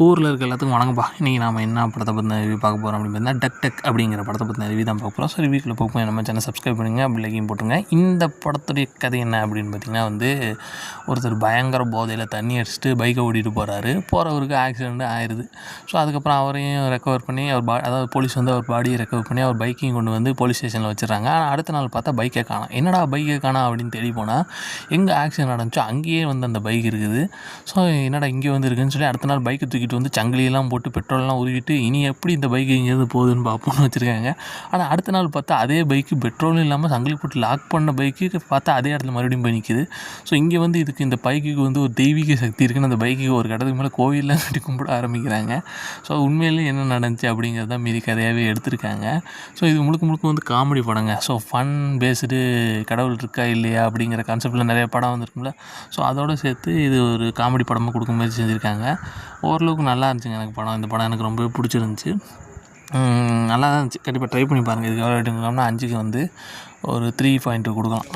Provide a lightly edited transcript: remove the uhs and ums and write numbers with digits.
ஊரில் இருக்க எல்லாத்துக்கும் வணங்கப்பா. இன்றைக்கி நாம் என்ன படத்தை பற்றின ரிவ்யூ பார்க்க போகிறோம் அப்படின்னு பார்த்தீங்கன்னா, டக் டக் அப்படிங்கிற படத்தை பற்றின ரிவ்யூ தான் பார்க்க போகிறோம். ஸோ ரிவ்யூக்குள்ளே போகும் நம்ம சேனல் சப்ஸ்கிரைப் பண்ணுங்கள், அப்படி லைக்கையும் போட்டுருங்க. இந்த படத்துடைய கதை என்ன அப்படின்னு பார்த்திங்கன்னா ஒருத்தர் பயங்கர போதையில் தண்ணி அடிச்சுட்டு பைக்கை ஓட்டிகிட்டு போகிறவருக்கு ஆக்சிடெண்ட் ஆயிடுது. ஸோ அதுக்கப்புறம் அவரையும் ரெக்கவர் பண்ணி அதாவது போலீஸ் வந்து அவர் பாடியை ரெக்கவர் பண்ணி அவர் பைக்கையும் கொண்டு வந்து போலீஸ் ஸ்டேஷனில் வச்சுறாங்க. ஆனால் அடுத்த நாள் பார்த்தா பைக்கை காணோம். என்னடா பைக்கை காணோம் அப்படின்னு தேடி போனால் எங்கே ஆக்சிடெண்ட் நடந்துச்சோ அங்கேயே வந்து அந்த பைக் இருக்குது. ஸோ என்னடா இங்கே வந்து இருக்குதுன்னு சொல்லி அடுத்த நாள் பைக்கை தூக்கிட்டு வந்து சங்கிலியெல்லாம் போட்டு பெட்ரோல்லாம் உருவிட்டு இனி எப்படி இந்த பைக்கு இங்கேருந்து போகுதுன்னு பார்ப்போம்னு வச்சுருக்காங்க. ஆனால் அடுத்த நாள் பார்த்தா அதே பைக்கு பெட்ரோலும் இல்லாமல் சங்கிலி போட்டு லாக் பண்ண பைக்கு பார்த்தா அதே இடத்துல மறுபடியும் போய் நிற்கிது. ஸோ இங்கே வந்து இதுக்கு இந்த பைக்குக்கு வந்து ஒரு தெய்வீக சக்தி இருக்குன்னு அந்த பைக்குக்கு ஒரு கடத்துக்கு மேலே கோவிலெலாம் கட்டி கும்பிட ஆரம்பிக்கிறாங்க. ஸோ உண்மையிலேயே என்ன நடந்துச்சு அப்படிங்கிறது தான் மீதி கதையாகவே எடுத்திருக்காங்க. ஸோ இது முழுக்க வந்து காமெடி படங்க. ஸோ ஃபன் பேஸ்டு கடவுள் இருக்கா இல்லையா அப்படிங்கிற கான்செப்டில் நிறைய படம் வந்துருக்கும்ல. ஸோ அதோடு சேர்த்து இது ஒரு காமெடி படமாக கொடுக்க முயற்சி செஞ்சுருக்காங்க. ஓரளவுக்கு நல்லா இருந்துச்சுங்க எனக்கு படம். இந்த படம் எனக்கு ரொம்பவே பிடிச்சிருந்துச்சி. நல்லா தான் இருந்துச்சு. கண்டிப்பாக ட்ரை பண்ணி பாருங்கள். இதுக்கு எவ்வளோ ரேட்டிங் கொடுக்கலாம்னா 5க்கு வந்து ஒரு 3.2 கொடுக்கலாம்.